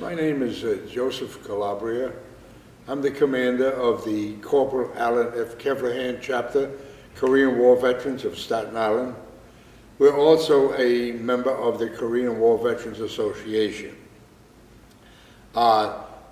My name is Joseph Calabria. I'm the commander of the Corporal Alan F. Kevlahan Chapter, Korean War Veterans of Staten Island. We're also a member of the Korean War Veterans Association.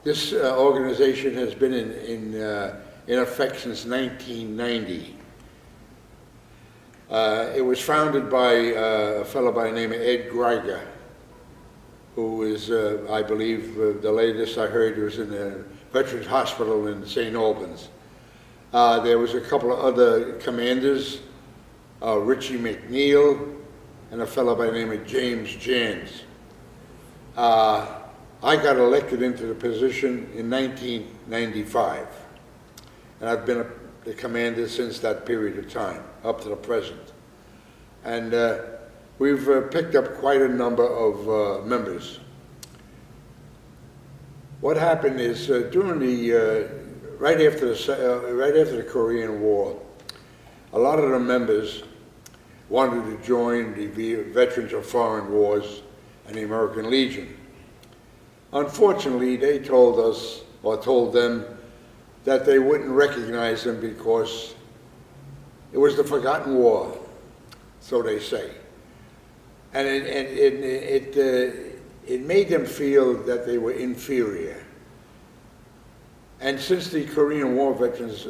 This organization has been in effect since 1990. It was founded by a fellow by the name of Ed Greiger, who is, I believe, the latest I heard was in the Veterans Hospital in St. Albans. There was a couple of other commanders, Richie McNeil, and a fellow by the name of James Jans. I got elected into the position in 1995, and I've been the commander since that period of time, up to the present. And we've picked up quite a number of members. What happened is during the right after the Korean War, a lot of the members wanted to join the Veterans of Foreign Wars and the American Legion. Unfortunately, they told us, or told them, that they wouldn't recognize them because it was the forgotten war, so they say. And it made them feel that they were inferior. And since the Korean War veterans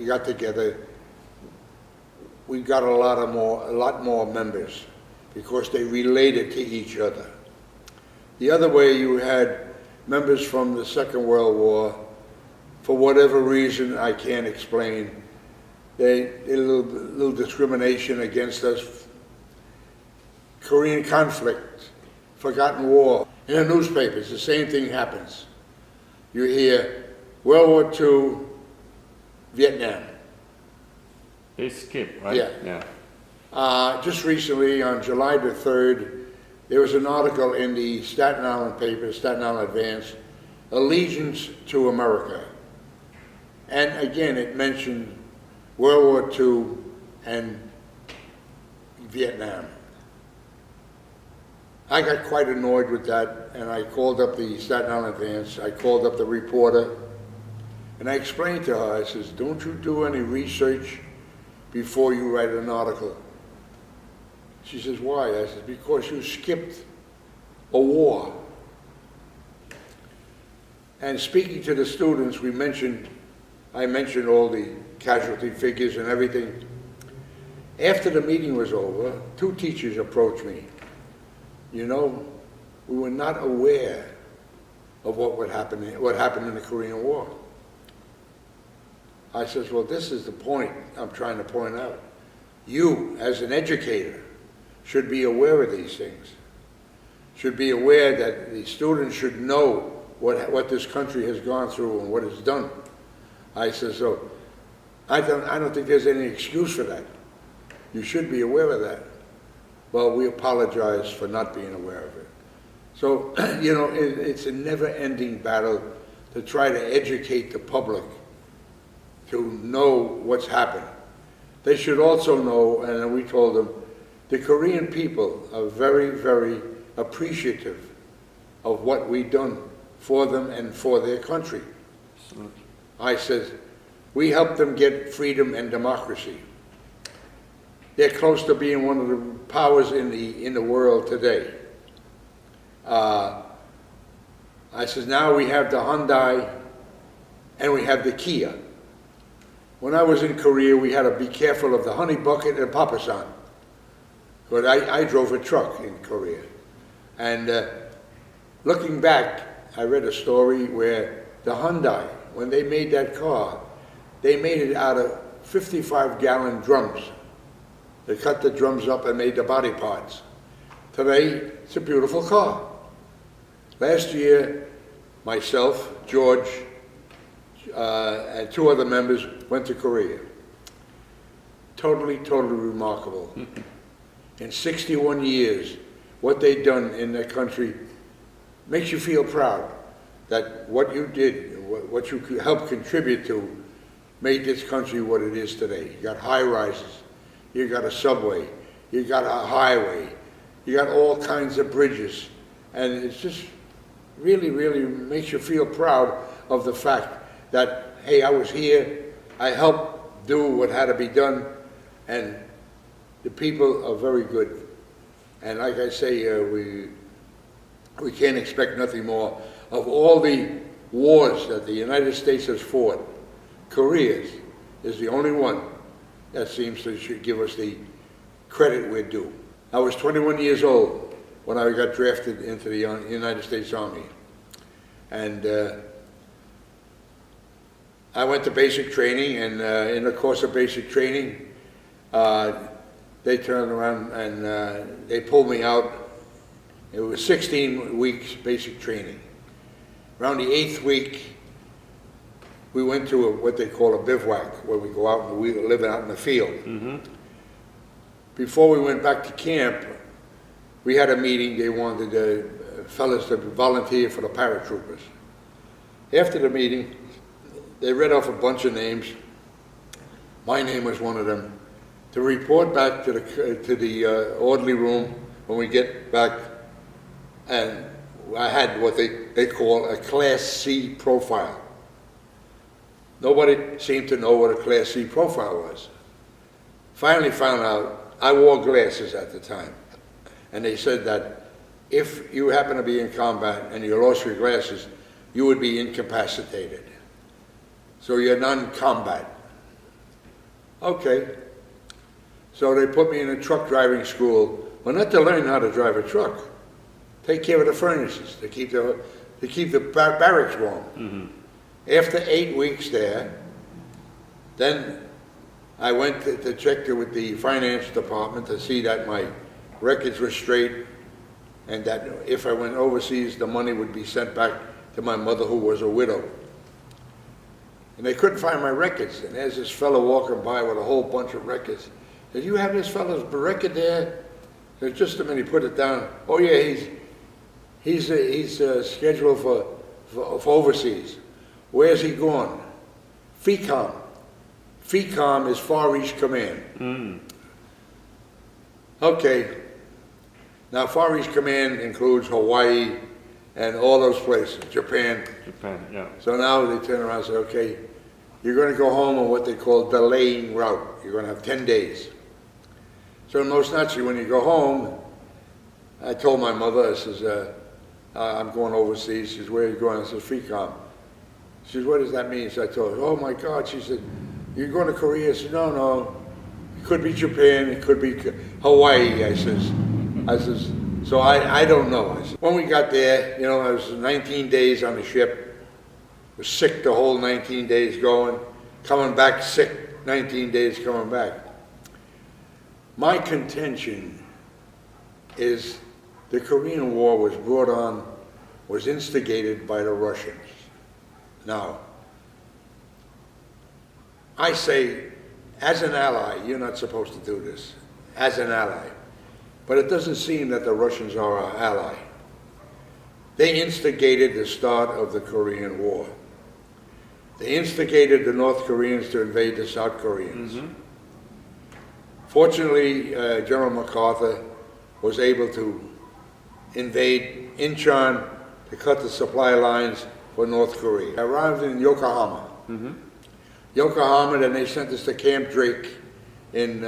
got together, we got a lot more members because they related to each other. The other way, you had members from the Second World War, for whatever reason I can't explain, they did a little discrimination against us. Korean conflict, forgotten war. In the newspapers, the same thing happens. You hear World War II, Vietnam. They skip, right? Yeah. Just recently, on July the 3rd, there was an article in the Staten Island paper, Staten Island Advance, Allegiance to America. And again, it mentioned World War II and Vietnam. I got quite annoyed with that, and I called up the Staten Island Advance, I called up the reporter, and I explained to her, I says, don't you do any research before you write an article? She says, why? I said, because you skipped a war. And speaking to the students, I mentioned all the casualty figures and everything. After the meeting was over, two teachers approached me. You know, we were not aware of what happened in the Korean War. I says, well, this is the point I'm trying to point out. You, as an educator, should be aware of these things. Should be aware that the students should know what this country has gone through and what it's done. I said, so I don't think there's any excuse for that. You should be aware of that. Well, we apologize for not being aware of it. So, you know, it's a never-ending battle to try to educate the public to know what's happened. They should also know, and we told them, the Korean people are very, very appreciative of what we've done for them and for their country. Absolutely. I said, we helped them get freedom and democracy. They're close to being one of the powers in the world today. I said, now we have the Hyundai and we have the Kia. When I was in Korea, we had to be careful of the honey bucket and papasan. But I drove a truck in Korea. And looking back, I read a story where the Hyundai, when they made that car, they made it out of 55-gallon drums. They cut the drums up and made the body parts. Today, it's a beautiful car. Last year, myself, George, and two other members went to Korea. Totally remarkable. In 61 years, what they've done in their country makes you feel proud that what you did, what you helped contribute to, made this country what it is today. You got high rises, you got a subway, you got a highway, you got all kinds of bridges, and it's just really, really makes you feel proud of the fact that, hey, I was here, I helped do what had to be done, and the people are very good. And like I say, we can't expect nothing more. Of all the wars that the United States has fought, Korea's is the only one that seems to should give us the credit we're due. I was 21 years old when I got drafted into the United States Army. And I went to basic training, and in the course of basic training, they turned around and they pulled me out. It was 16 weeks basic training. Around the 8th week, we went to what they call a bivouac, where we go out and we live out in the field. Mm-hmm. Before we went back to camp, we had a meeting. They wanted the fellas to volunteer for the paratroopers. After the meeting, they read off a bunch of names. My name was one of them. To report back to the orderly room when we get back, and I had what they call a Class C profile. Nobody seemed to know what a Class C profile was. Finally found out, I wore glasses at the time, and they said that if you happen to be in combat and you lost your glasses, you would be incapacitated. So you're non-combat. Okay. So they put me in a truck driving school, well, not to learn how to drive a truck, take care of the furnaces, to keep the barracks warm. Mm-hmm. After 8 weeks there, then I went to check with the finance department to see that my records were straight, and that if I went overseas, the money would be sent back to my mother, who was a widow. And they couldn't find my records, and there's this fellow walking by with a whole bunch of records. Did you have this fellow's record there? Said, just a minute, he put it down. Oh yeah, he's scheduled for overseas. Where's he going? FECOM. FECOM is Far East Command. Mm. Okay. Now Far East Command includes Hawaii and all those places, Japan. Japan, yeah. So now they turn around and say, okay, you're going to go home on what they call delaying route. You're going to have 10 days. So most naturally, when you go home, I told my mother, I says, I'm going overseas. She says, where are you going? I said, FECOM. She says, what does that mean? So I told her, oh my God. She said, you're going to Korea? I said, no. It could be Japan. It could be Hawaii. I says, so I don't know. I said, when we got there, I was 19 days on the ship. Was sick the whole 19 days going. Coming back sick, 19 days coming back. My contention is the Korean War was instigated by the Russians. Now, I say, as an ally, you're not supposed to do this, as an ally. But it doesn't seem that the Russians are our ally. They instigated the start of the Korean War. They instigated the North Koreans to invade the South Koreans. Mm-hmm. Fortunately, General MacArthur was able to invade Incheon to cut the supply lines for North Korea. I arrived in Yokohama. Mm-hmm. Yokohama, then they sent us to Camp Drake in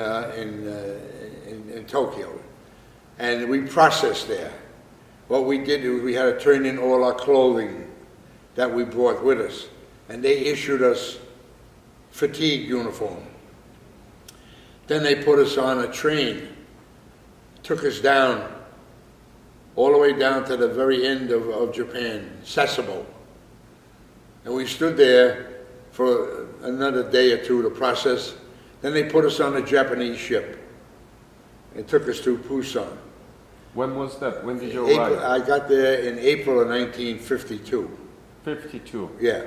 Tokyo. And we processed there. What we did was we had to turn in all our clothing that we brought with us. And they issued us fatigue uniform. Then they put us on a train, took us down, all the way down to the very end of Japan, Sasebo. And we stood there for another day or two to process. Then they put us on a Japanese ship and took us to Busan. When was that? When did you arrive? I got there in April of 1952. 52? Yeah.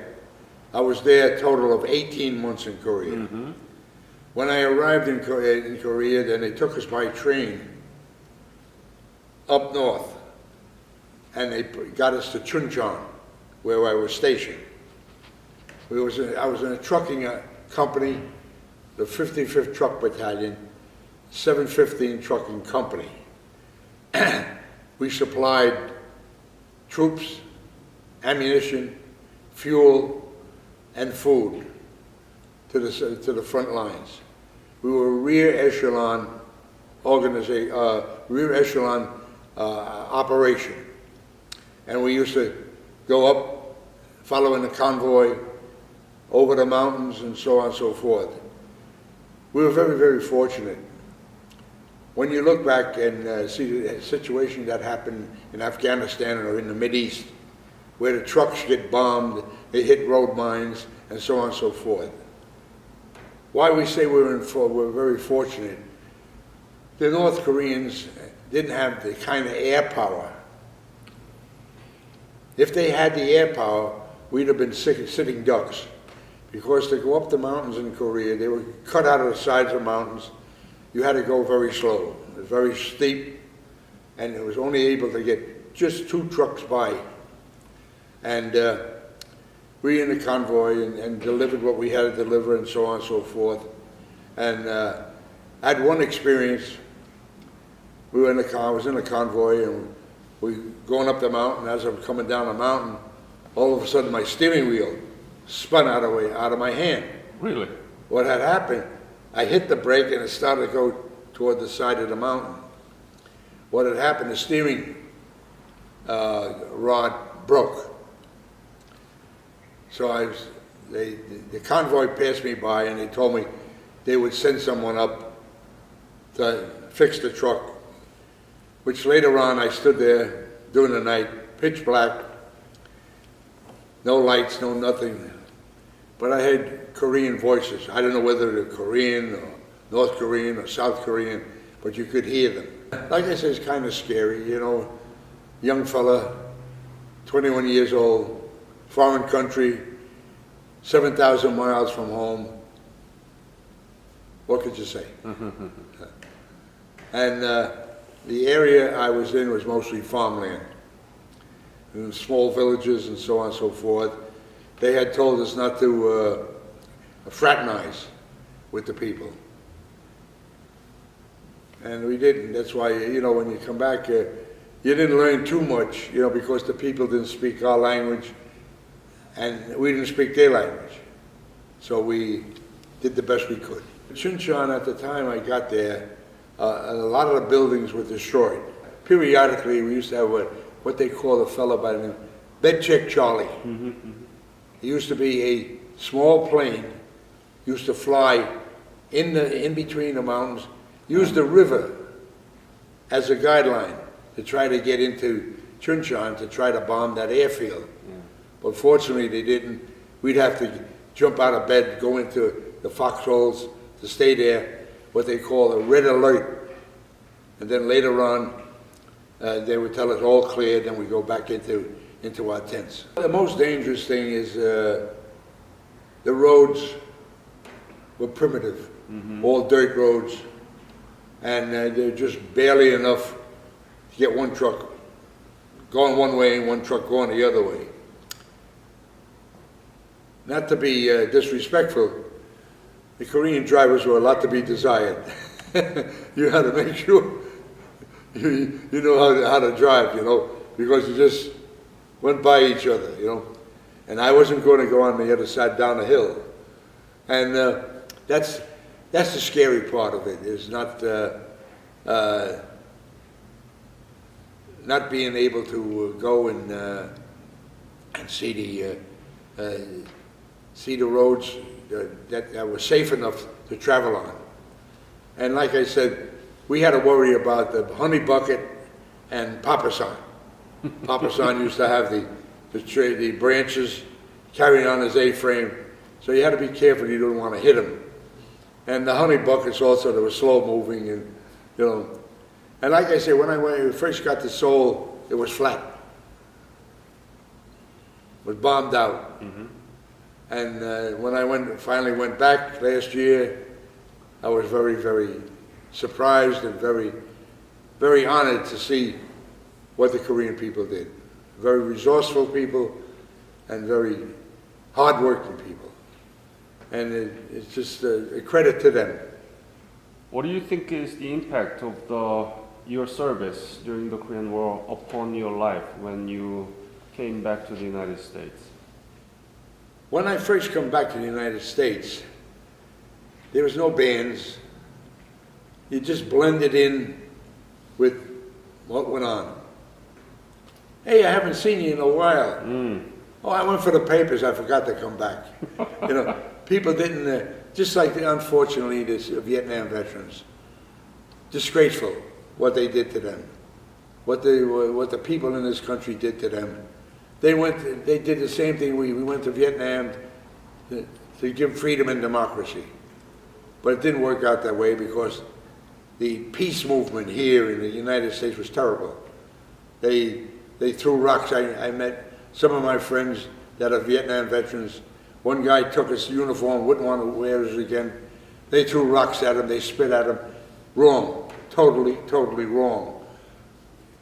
I was there a total of 18 months in Korea. Mm-hmm. When I arrived in Korea, then they took us by train up north, and they got us to Chuncheon, where I was stationed. I was in a trucking company, the 55th Truck Battalion, 715 Trucking Company. We supplied troops ammunition, fuel, and food to the front lines. We were a rear echelon operation, and we used to go up, following the convoy over the mountains and so on and so forth. We were very, very fortunate. When you look back and see the situation that happened in Afghanistan or in the Mideast, where the trucks get bombed, they hit road mines, and so on and so forth. Why we say we're very fortunate, the North Koreans didn't have the kind of air power. If they had the air power, we'd have been sitting ducks. Because to go up the mountains in Korea, they were cut out of the sides of mountains. You had to go very slow. It was very steep, and it was only able to get just 2 trucks by. And we in the convoy and delivered what we had to deliver and so on and so forth. And I had one experience. We were in the car, I was in a convoy, and we going up the mountain. As I'm coming down the mountain, all of a sudden my steering wheel spun out of my hand. Really? What had happened, I hit the brake and it started to go toward the side of the mountain. What had happened, the steering rod broke. So the convoy passed me by and they told me they would send someone up to fix the truck, which later on I stood there during the night, pitch black, no lights, no nothing. But I heard Korean voices. I don't know whether they're Korean or North Korean or South Korean, but you could hear them. Like I said, it's kind of scary, you know. Young fella, 21 years old, foreign country, 7,000 miles from home. What could you say? And the area I was in was mostly farmland, in small villages and so on and so forth. They had told us not to fraternize with the people. And we didn't. That's why, you know, when you come back, you didn't learn too much, you know, because the people didn't speak our language and we didn't speak their language. So we did the best we could. Chuncheon, at the time I got there, a lot of the buildings were destroyed. Periodically, we used to have what they call a fellow by the name, Bed Check Charlie. He used to be a small plane, used to fly in between the mountains, use the river as a guideline to try to get into Chuncheon to try to bomb that airfield. But fortunately they didn't. We'd have to jump out of bed, go into the foxholes to stay there, what they call a red alert. And then later on, they would tell us all clear, then we go back into our tents. The most dangerous thing is the roads were primitive, all dirt roads, and they're just barely enough to get one truck going one way and one truck going the other way. Not to be disrespectful, the Korean drivers were a lot to be desired. You had to make sure you know how to drive, you know, because you just went by each other, you know. And I wasn't going to go on the other side down the hill. And that's the scary part of it, is not being able to go and see the roads that were safe enough to travel on. And like I said, we had to worry about the honey bucket and Papasan. Papasan used to have the branches carried on his A-frame, so you had to be careful you didn't want to hit him. And the honey buckets also, they were slow moving, and you know. And like I said, when I first got to Seoul, it was flat. It was bombed out. And when I finally went back last year, I was very, very surprised and very, very honored to see what the Korean people did. Very resourceful people and very hard-working people. And it's just a credit to them. What do you think is the impact of your service during the Korean War upon your life when you came back to the United States? When I first come back to the United States, there was no bands. You just blended in with what went on. Hey, I haven't seen you in a while. Oh, I went for the papers, I forgot to come back. You know, people didn't, just like unfortunately this Vietnam veterans, disgraceful what they did to them, what the people in this country did to them. They did the same thing. We went to Vietnam to give freedom and democracy. But it didn't work out that way because the peace movement here in the United States was terrible. They threw rocks. I met some of my friends that are Vietnam veterans. One guy took his uniform, wouldn't want to wear it again. They threw rocks at him, they spit at him. Wrong, totally, totally wrong.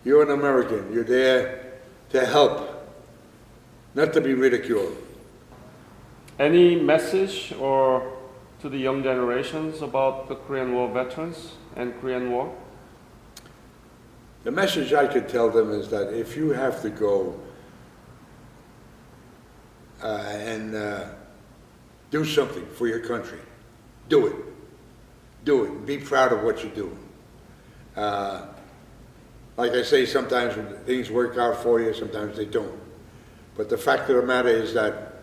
You're an American, you're there to help, not to be ridiculed. Any message or to the young generations about the Korean War veterans and Korean War? The message I could tell them is that if you have to go and do something for your country, do it. Do it. Be proud of what you do. Like I say, sometimes things work out for you, sometimes they don't. But the fact of the matter is that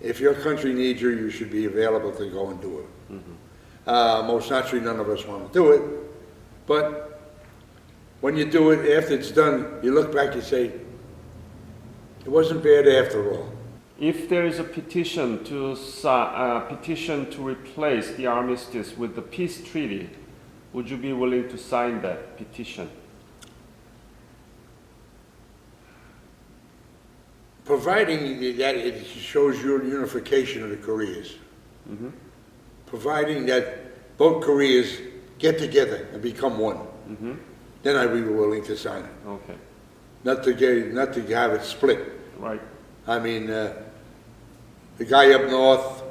if your country needs you, you should be available to go and do it. Most naturally, none of us want to do it. But when you do it, after it's done, you look back, you say, it wasn't bad after all. If there is a petition to replace the armistice with the peace treaty, would you be willing to sign that petition? Providing that it shows your unification of the Koreas. Providing that both Koreas get together and become one. Then I'd be willing to sign it. Okay. Not to have it split. Right. I mean, the guy up north,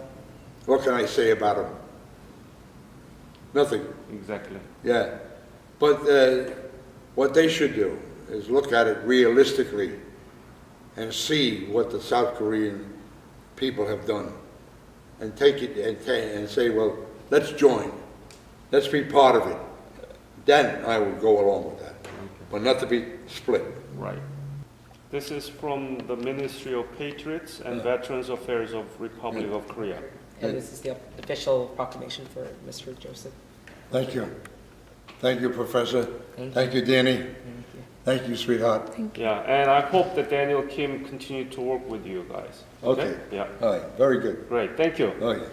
what can I say about him? Nothing. Exactly. Yeah. But what they should do is look at it realistically and see what the South Korean people have done and take it and say, well, let's join. Let's be part of it. Then I will go along with that. But not to be split. Right. This is from the Ministry of Patriots and Veterans Affairs of Republic of Korea. And this is the official proclamation for Mr. Joseph. Thank you. Thank you, Professor. Thank you, Danny. Thank you. Thank you, sweetheart. Yeah, and I hope that Daniel Kim continue to work with you guys. Okay. Yeah. All right. Very good. Great. Thank you. All right.